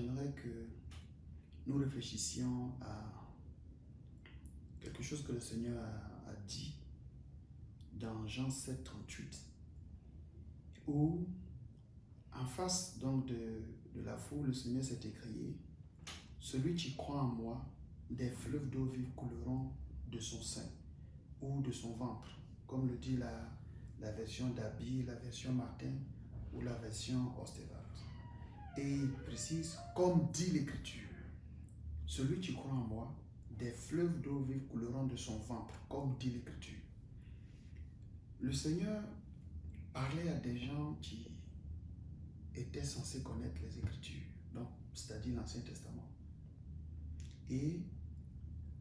j'aimerais que nous réfléchissions à quelque chose que le Seigneur a dit dans Jean 7, 38, où en face donc de la foule, le Seigneur s'est écrié: celui qui croit en moi, des fleuves d'eau vive couleront de son sein ou de son ventre, comme le dit la version d'Abi, la version Martin ou la version Ostevat. Et il précise, comme dit l'Écriture, celui qui croit en moi, des fleuves d'eau vive couleront de son ventre, comme dit l'Écriture. Le Seigneur parlait à des gens qui étaient censés connaître les Écritures, donc c'est-à-dire l'Ancien Testament. Et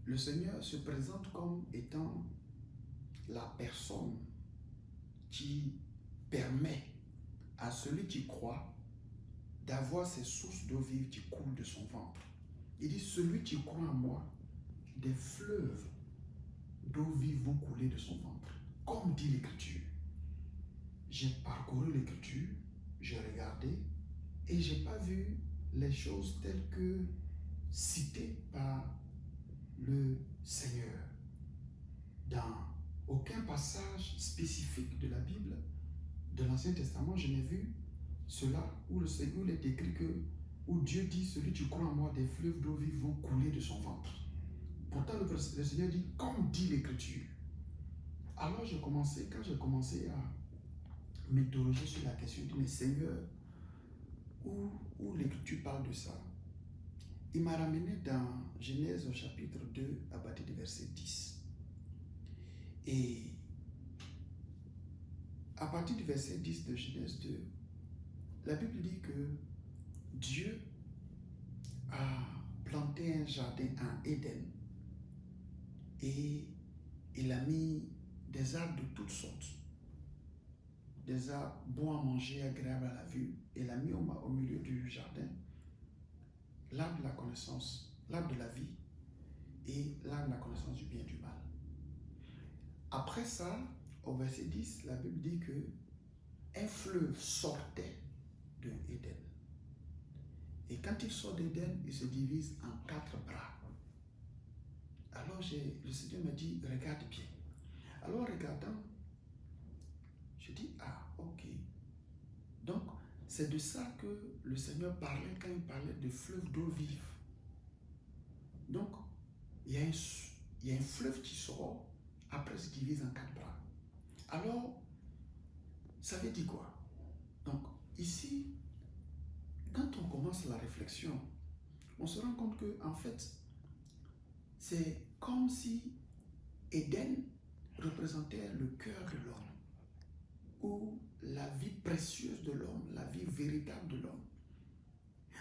le Seigneur se présente comme étant la personne qui permet à celui qui croit d'avoir ces sources d'eau vive qui coulent de son ventre. Il dit: celui qui croit en moi, des fleuves d'eau vive vont couler de son ventre, comme dit l'Écriture. J'ai parcouru l'Écriture, j'ai regardé et je n'ai pas vu les choses telles que citées par le Seigneur. Dans aucun passage spécifique de la Bible, de l'Ancien Testament, je n'ai vu cela où le Seigneur est écrit où Dieu dit: celui qui croit en moi, des fleuves d'eau vive vont couler de son ventre. Pourtant, le Seigneur dit, comme dit l'Écriture. Alors quand j'ai commencé à m'interroger sur la question, je dis: mais Seigneur, où l'Écriture parle de ça? Il m'a ramené dans Genèse au chapitre 2 à partir du verset 10. Et à partir du verset 10 de Genèse 2, la Bible dit que Dieu a planté un jardin en Éden et il a mis des arbres de toutes sortes, des arbres bons à manger, agréables à la vue. Il a mis au milieu du jardin l'arbre de la connaissance, l'arbre de la vie et l'arbre de la connaissance du bien et du mal. Après ça, au verset 10, la Bible dit que un fleuve sortait de Éden. Et quand il sort d'Éden, il se divise en 4 bras. Alors le Seigneur m'a dit: regarde bien. Alors regardant, je dis: ah, ok. Donc, c'est de ça que le Seigneur parlait quand il parlait de fleuve d'eau vive. Donc, il y a un fleuve qui sort, après se divise en 4 bras. Alors, ça veut dire quoi? Donc, ici, quand on commence la réflexion, on se rend compte que, en fait, c'est comme si Éden représentait le cœur de l'homme, ou la vie précieuse de l'homme, la vie véritable de l'homme.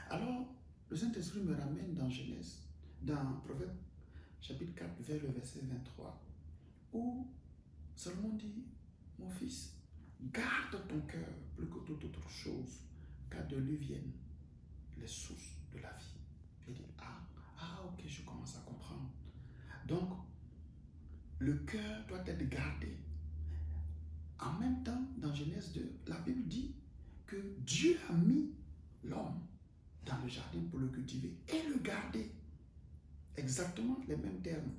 Alors, le Saint-Esprit me ramène dans Genèse, dans Proverbe chapitre 4, vers le verset 23, où Salomon dit: mon fils, garde ton cœur plus que toute autre chose, car de lui viennent les sources de la vie. Il dit: ah, ok, je commence à comprendre. Donc, le cœur doit être gardé. En même temps, dans Genèse 2, la Bible dit que Dieu a mis l'homme dans le jardin pour le cultiver et le garder. Exactement les mêmes termes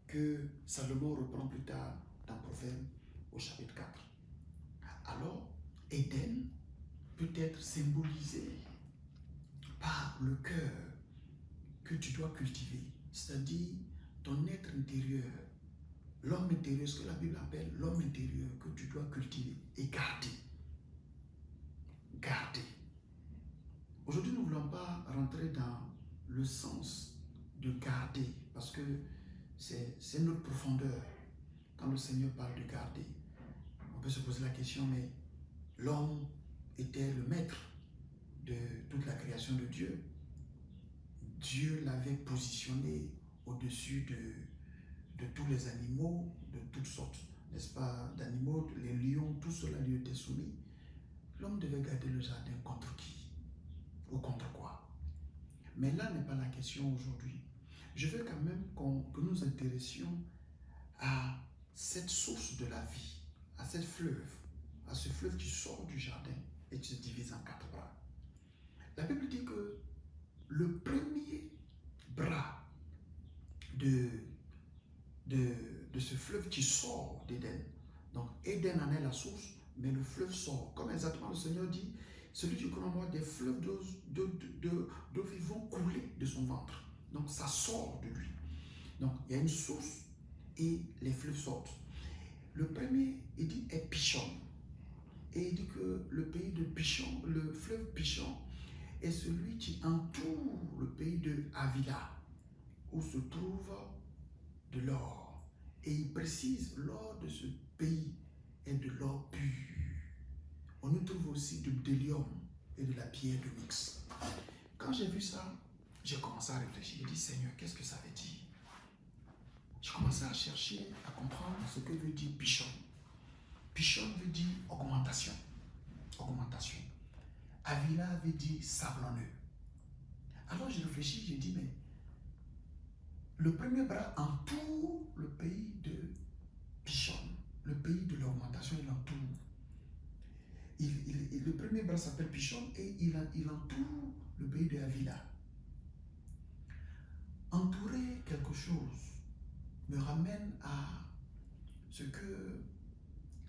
que Salomon reprend plus tard dans Proverbe au chapitre 4. Alors, Éden peut être symbolisé par le cœur que tu dois cultiver, c'est-à-dire ton être intérieur, l'homme intérieur, ce que la Bible appelle l'homme intérieur, que tu dois cultiver et garder. Garder. Aujourd'hui, nous ne voulons pas rentrer dans le sens de garder, parce que c'est notre profondeur. Quand le Seigneur parle de garder, on peut se poser la question, mais l'homme était le maître de toute la création de Dieu. Dieu l'avait positionné au-dessus de tous les animaux, de toutes sortes, n'est-ce pas, d'animaux, les lions, tout cela lui était soumis. L'homme devait garder le jardin contre qui? Ou contre quoi? Mais là n'est pas la question aujourd'hui. Je veux quand même que nous intéressions à cette source de la vie, à cette fleuve, à ce fleuve qui sort du jardin et qui se divise en 4 bras. La Bible dit que fleuve qui sort d'Éden. Donc Éden en est la source, mais le fleuve sort. Comme exactement le Seigneur dit, celui qui connaît moi, des fleuves d'eau vive vont couler de son ventre. Donc ça sort de lui. Donc il y a une source et les fleuves sortent. Le premier, il dit, est Pishon. Et il dit que le pays de Pishon, le fleuve Pishon, est celui qui entoure le pays de Havila, où se trouve de l'or. Et il précise, l'or de ce pays est de l'or pur. On y trouve aussi de l'hélium et de la pierre d'onyx. Quand j'ai vu ça, j'ai commencé à réfléchir. J'ai dit, Seigneur, qu'est-ce que ça veut dire? J'ai commencé à chercher, à comprendre ce que veut dire Pishon. Pishon veut dire augmentation. Augmentation. Havila veut dire sablonneux. Alors j'ai réfléchi, j'ai dit, mais le premier bras entoure le pays de Pishon, le pays de l'augmentation, il entoure. Le premier bras s'appelle Pishon et il entoure le pays de Havila. Entourer quelque chose me ramène à ce que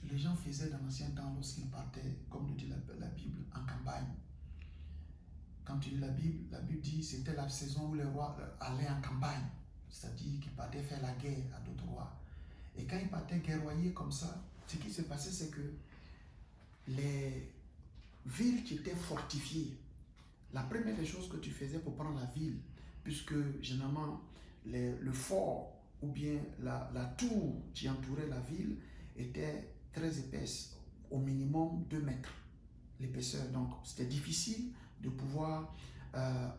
les gens faisaient dans l'ancien temps lorsqu'ils partaient, comme le dit la Bible, en campagne. Quand tu lis la Bible dit que c'était la saison où les rois allaient en campagne, c'est-à-dire qu'ils partaient faire la guerre à d'autres rois. Et quand ils partaient guerroyer comme ça, ce qui se passait, c'est que les villes qui étaient fortifiées, la première des choses que tu faisais pour prendre la ville, puisque généralement le fort ou bien la tour qui entourait la ville était très épaisse, au minimum 2 mètres l'épaisseur. Donc c'était difficile de pouvoir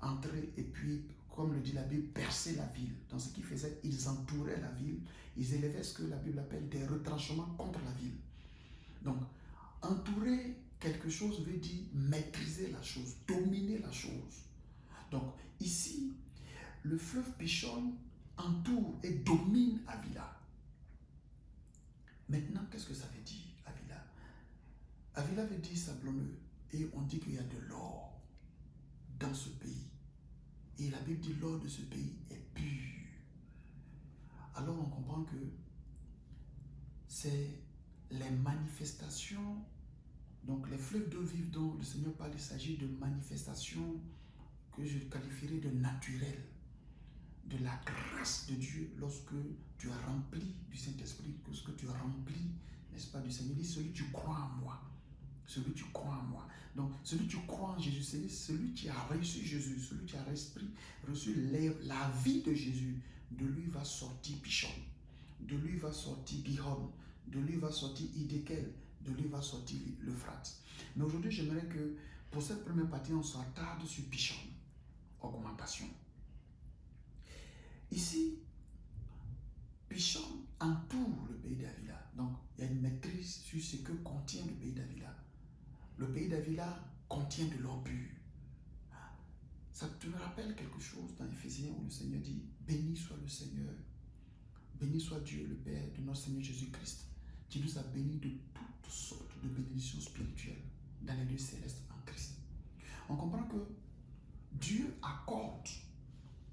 entrer et puis, comme le dit la Bible, percer la ville. Donc ce qu'ils faisaient, ils entouraient la ville, ils élevaient ce que la Bible appelle des retranchements contre la ville. Donc entourer quelque chose veut dire maîtriser la chose, dominer la chose. Donc ici, le fleuve Pishon entoure et domine Havila. Maintenant, qu'est-ce que ça veut dire, Havila? Havila veut dire sablonneux. Et on dit qu'il y a de l'or dans ce pays. Et la Bible dit l'or de ce pays est pur. Alors on comprend que c'est les manifestations, donc les fleuves d'eau vive dont le Seigneur parle, il s'agit de manifestations que je qualifierais de naturelles, de la grâce de Dieu lorsque tu as rempli du Saint-Esprit, lorsque tu as rempli, n'est-ce pas, du Seigneur. Il dit, celui tu crois en moi. Celui tu crois en moi. Donc, celui tu crois en Jésus, c'est celui qui a reçu Jésus, celui qui a reçu la vie de Jésus, de lui va sortir Pishon, de lui va sortir Gihon, de lui va sortir Hiddekel, de lui va sortir l'Euphrate. Mais aujourd'hui, j'aimerais que pour cette première partie, on s'attarde sur Pishon, augmentation. Ici, Pishon entoure le pays d'Havila. Donc, il y a une maîtrise sur ce que contient le pays d'Havila. Le pays d'Havila contient de l'or pur. Ça te rappelle quelque chose dans Éphésiens où le Seigneur dit, béni soit le Seigneur, béni soit Dieu le Père de notre Seigneur Jésus-Christ, qui nous a bénis de toutes sortes de bénédictions spirituelles dans les lieux célestes en Christ. On comprend que Dieu accorde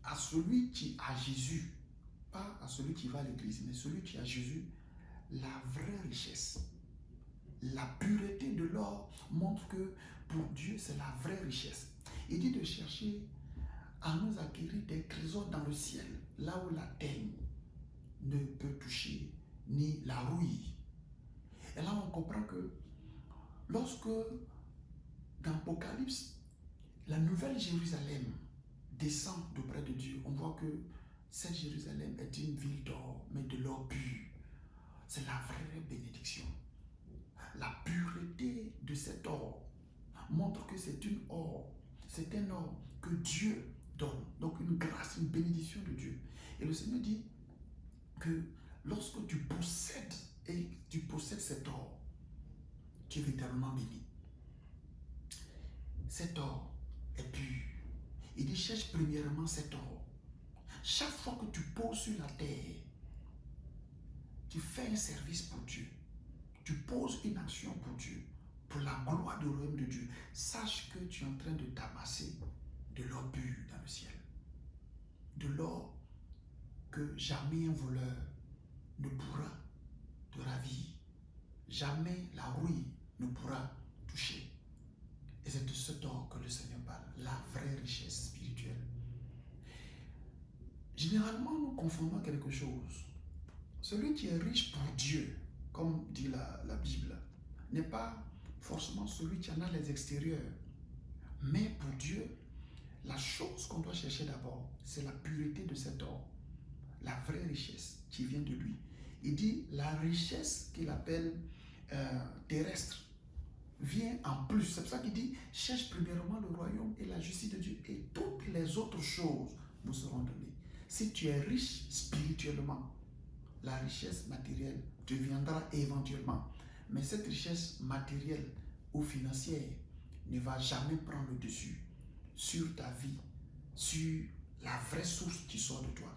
à celui qui a Jésus, pas à celui qui va à l'église, mais celui qui a Jésus, la vraie richesse. La pureté de l'or montre que pour Dieu, c'est la vraie richesse. Il dit de chercher à nous acquérir des trésors dans le ciel, là où la teigne ne peut toucher, ni la rouille. Et là, on comprend que lorsque, dans l'Apocalypse, la nouvelle Jérusalem descend d'auprès de Dieu, on voit que cette Jérusalem est une ville d'or, mais de l'or pur. C'est la vraie bénédiction. La pureté de cet or montre que c'est un or que Dieu donne. Donc une grâce, une bénédiction de Dieu. Et le Seigneur dit que lorsque tu possèdes cet or, tu es véritablement béni. Cet or est pur. Il dit cherche premièrement cet or. Chaque fois que tu poses sur la terre, tu fais un service pour Dieu. Tu poses une action pour Dieu, pour la gloire du royaume de Dieu. Sache que tu es en train de t'amasser de l'or pur dans le ciel. De l'or que jamais un voleur ne pourra te ravir. Jamais la rouille ne pourra toucher. Et c'est de cet or que le Seigneur parle, la vraie richesse spirituelle. Généralement, nous confondons quelque chose. Celui qui est riche pour Dieu, comme dit la Bible, n'est pas forcément celui qui en a les extérieurs. Mais pour Dieu, la chose qu'on doit chercher d'abord, c'est la pureté de cet or, la vraie richesse qui vient de lui. Il dit la richesse qu'il appelle terrestre vient en plus. C'est pour ça qu'il dit cherche premièrement le royaume et la justice de Dieu et toutes les autres choses vous seront données. Si tu es riche spirituellement, la richesse matérielle te viendra éventuellement. Mais cette richesse matérielle ou financière ne va jamais prendre le dessus sur ta vie, sur la vraie source qui sort de toi.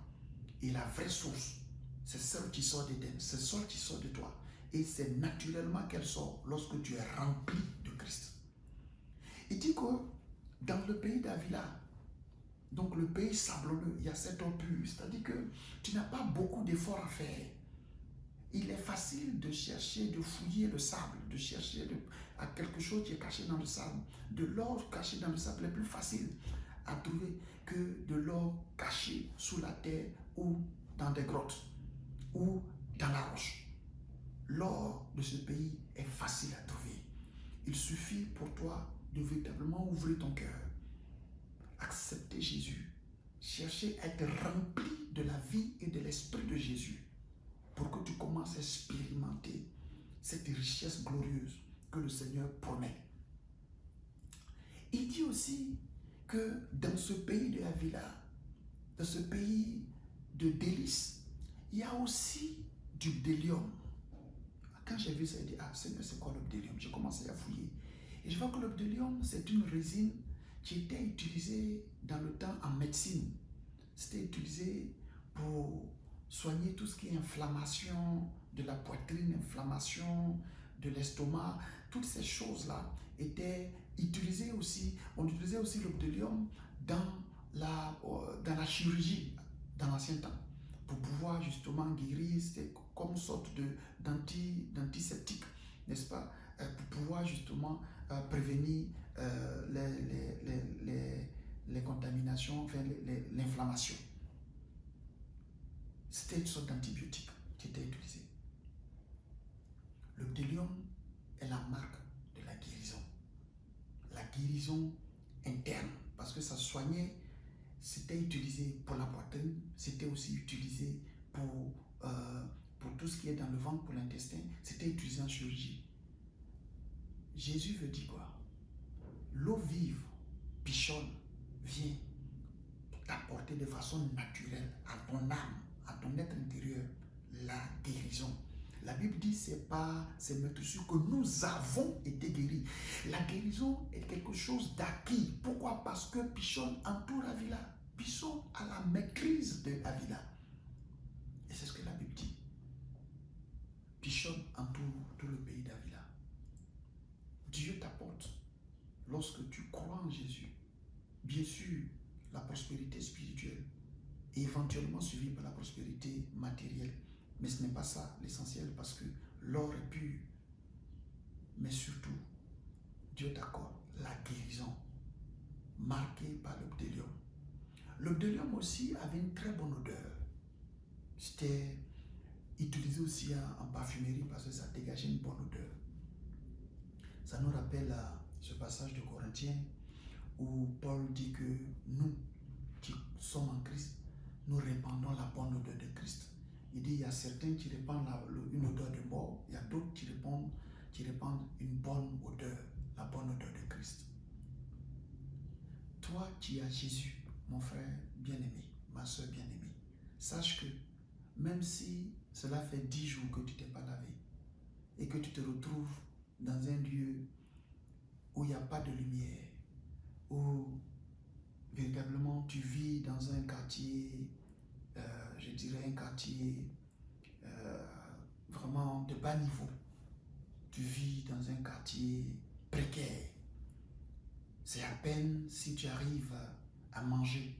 Et la vraie source, c'est celle qui sort d'Éden, c'est celle qui sort de toi. Et c'est naturellement qu'elle sort lorsque tu es rempli de Christ. Il dit que dans le pays d'Avila, donc le pays sablonneux, il y a cette eau pure, c'est-à-dire que tu n'as pas beaucoup d'efforts à faire. Il est facile de chercher, de fouiller le sable, de chercher à quelque chose qui est caché dans le sable. De l'or caché dans le sable est plus facile à trouver que de l'or caché sous la terre ou dans des grottes ou dans la roche. L'or de ce pays est facile à trouver. Il suffit pour toi de véritablement ouvrir ton cœur, accepter Jésus, chercher à être rempli de la vie et de l'esprit de Jésus pour que tu commences à expérimenter cette richesse glorieuse que le Seigneur promet. Il dit aussi que dans ce pays de Avila, dans ce pays de délices, il y a aussi du bdellium. Quand j'ai vu ça, j'ai dit, ah Seigneur, c'est quoi le bdellium? J'ai commencé à fouiller. Et je vois que le bdellium, c'est une résine qui était utilisée dans le temps en médecine. C'était utilisé pour soigner tout ce qui est inflammation de la poitrine, inflammation de l'estomac. Toutes ces choses-là étaient utilisées aussi. On utilisait aussi le bdellium dans la chirurgie dans l'ancien temps pour pouvoir justement guérir. C'était comme une sorte d'antiseptique, n'est-ce pas, pour pouvoir justement prévenir les contaminations, enfin l'inflammation. C'était une sorte d'antibiotique qui était utilisée. Le bdellium est la marque de la guérison. La guérison interne, parce que ça soignait, c'était utilisé pour la poitrine, c'était aussi utilisé pour tout ce qui est dans le ventre, pour l'intestin, c'était utilisé en chirurgie. Jésus veut dire quoi? L'eau vive, pichonne, vient t'apporter de façon naturelle à ton âme, à ton être intérieur, la guérison. La Bible dit c'est mettre sûr que nous avons été guéris. La guérison est quelque chose d'acquis. Pourquoi? Parce que Pichon entoure Avila. Pichon a la maîtrise de Avila. Et c'est ce que la Bible dit. Pichon entoure tout le pays d'Avila. Dieu t'apporte lorsque tu crois en Jésus. Bien sûr, la prospérité spirituelle est éventuellement suivie par la prospérité matérielle. Mais ce n'est pas ça l'essentiel, parce que l'or est pur. Mais surtout, Dieu t'accorde la guérison marquée par le bdellium. Le bdellium aussi avait une très bonne odeur. C'était utilisé aussi en parfumerie parce que ça dégageait une bonne odeur. Ça nous rappelle ce passage de Corinthiens où Paul dit que nous qui sommes en Christ, nous répandons la bonne odeur de Christ. Il dit, il y a certains qui répandent une odeur de mort, il y a d'autres qui répandent une bonne odeur, la bonne odeur de Christ. Toi qui as Jésus, mon frère bien-aimé, ma soeur bien-aimée, sache que même si cela fait 10 jours que tu ne t'es pas lavé et que tu te retrouves dans un lieu où il n'y a pas de lumière, où véritablement tu vis dans un quartier, je dirais un quartier vraiment de bas niveau. Tu vis dans un quartier précaire. C'est à peine si tu arrives à manger.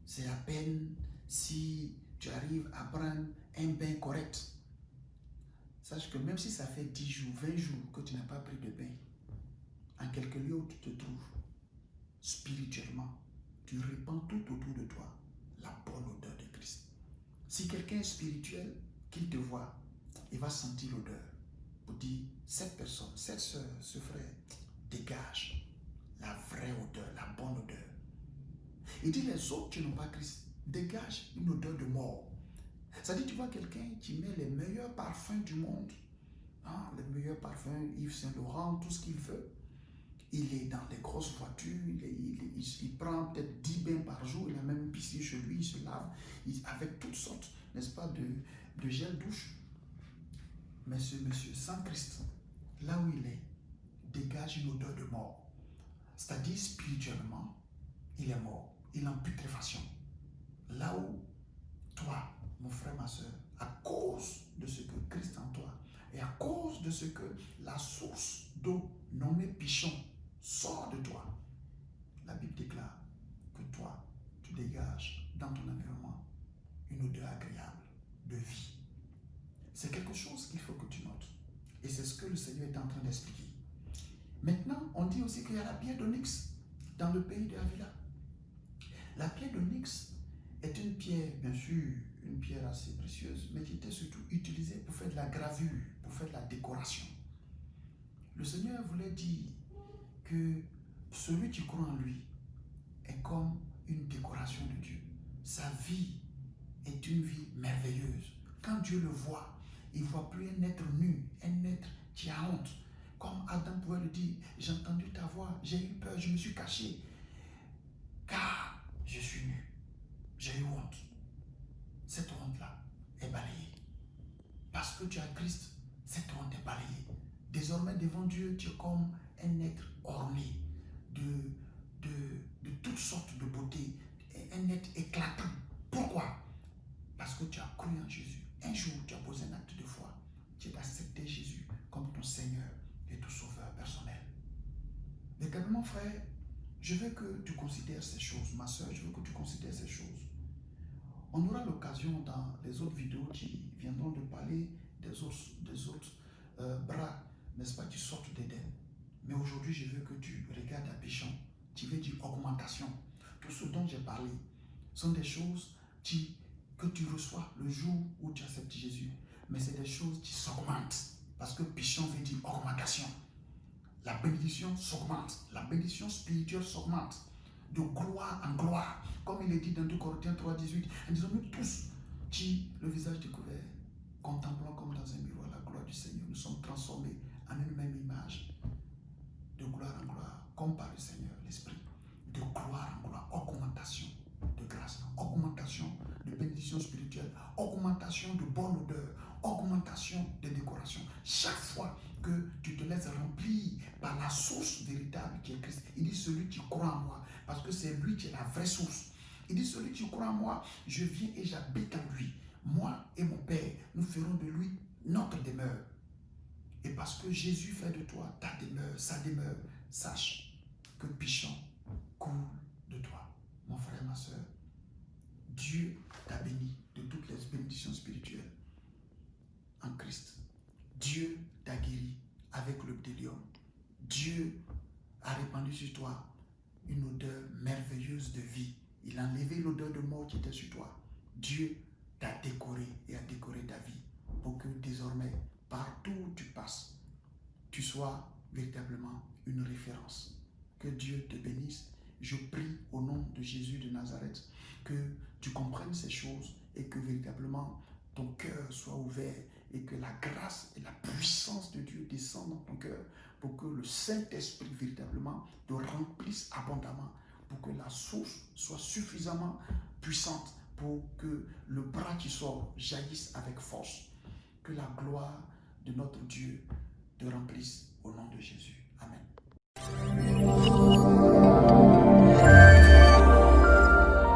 C'est à peine si tu arrives à prendre un bain correct. sache que même si ça fait 10 jours, 20 jours que tu n'as pas pris de bain, en quelque lieu où tu te trouves, spirituellement, tu répands tout autour de toi la bonne odeur de Christ. Si quelqu'un est spirituel, qu'il te voit, il va sentir l'odeur pour dire, cette personne, cette soeur, ce frère, dégage la vraie odeur, la bonne odeur. Il dit, les autres qui n'ont pas Christ, dégage une odeur de mort. Ça dit, tu vois quelqu'un qui met les meilleurs parfums du monde, hein, les meilleurs parfums, Yves Saint Laurent, tout ce qu'il veut. Il est dans les grosses voitures, il prend peut-être 10 bains par jour, il a même une piscine chez lui, il se lave avec toutes sortes, n'est-ce pas, de gel douche. Mais ce monsieur, sans Christ, là où il est, dégage une odeur de mort. C'est-à-dire spirituellement, il est mort, il est en putréfaction. Là où toi, mon frère, ma soeur, à cause de ce que Christ en toi, et à cause de ce que la source d'eau nommée Pichon sort de toi, la Bible déclare que toi, tu dégages dans ton environnement une odeur agréable de vie. C'est quelque chose qu'il faut que tu notes. Et c'est ce que le Seigneur est en train d'expliquer. Maintenant, on dit aussi qu'il y a la pierre d'onyx dans le pays de Havila. La pierre d'onyx est une pierre, bien sûr, une pierre assez précieuse, mais qui était surtout utilisée pour faire de la gravure, pour faire de la décoration. Le Seigneur voulait dire que celui qui croit en lui est comme une décoration de Dieu. Sa vie est une vie merveilleuse. Quand Dieu le voit, il ne voit plus un être nu, un être qui a honte. Comme Adam pouvait le dire, j'ai entendu ta voix, j'ai eu peur, je me suis caché, car je suis nu, j'ai eu honte. Cette honte-là est balayée. Parce que tu as Christ, cette honte est balayée. Désormais, devant Dieu, tu es comme un être orné de toutes sortes de beauté, un être éclatant. Pourquoi? Parce que tu as cru en Jésus. Un jour, tu as posé un acte de foi. Tu as accepté Jésus comme ton Seigneur et ton Sauveur personnel. Véritablement, frère, je veux que tu considères ces choses. Ma soeur, je veux que tu considères ces choses. On aura l'occasion dans les autres vidéos qui viendront de parler des autres bras, n'est-ce pas, qui sortent d'Éden. Mais aujourd'hui, je veux que tu regardes à Pichon. Tu veux dire augmentation. Tout ce dont j'ai parlé sont des choses que tu reçois le jour où tu acceptes Jésus. Mais c'est des choses qui s'augmentent. Parce que Pichon veut dire augmentation. La bénédiction s'augmente. La bénédiction spirituelle s'augmente. De gloire en gloire. Comme il est dit dans 2 Corinthiens 3,18. Et disons, nous tous, qui, le visage découvert, contemplant comme dans un miroir la gloire du Seigneur, nous sommes transformés en une même image. De gloire en gloire, comme par le Seigneur, l'Esprit. De gloire en gloire, augmentation de grâce, augmentation de bénédiction spirituelle, augmentation de bonne odeur, augmentation de décoration. Chaque fois que tu te laisses remplir par la source véritable qui est Christ, il dit celui qui croit en moi, parce que c'est lui qui est la vraie source. Il dit celui qui croit en moi, je viens et j'habite en lui. Moi et mon Père, nous ferons de lui notre demeure. Et parce que Jésus fait de toi ta demeure, sa demeure, sache que Pichon coule de toi. Mon frère, ma soeur, Dieu t'a béni de toutes les bénédictions spirituelles en Christ. Dieu t'a guéri avec le bdellium. Dieu a répandu sur toi une odeur merveilleuse de vie. Il a enlevé l'odeur de mort qui était sur toi. Dieu t'a décoré et a décoré ta vie pour que désormais, partout où tu passes, tu sois véritablement une référence. Que Dieu te bénisse. Je prie au nom de Jésus de Nazareth que tu comprennes ces choses et que véritablement ton cœur soit ouvert et que la grâce et la puissance de Dieu descendent dans ton cœur pour que le Saint-Esprit véritablement te remplisse abondamment, pour que la source soit suffisamment puissante pour que le bras qui sort jaillisse avec force. Que la gloire de notre Dieu te remplisse au nom de Jésus. Amen.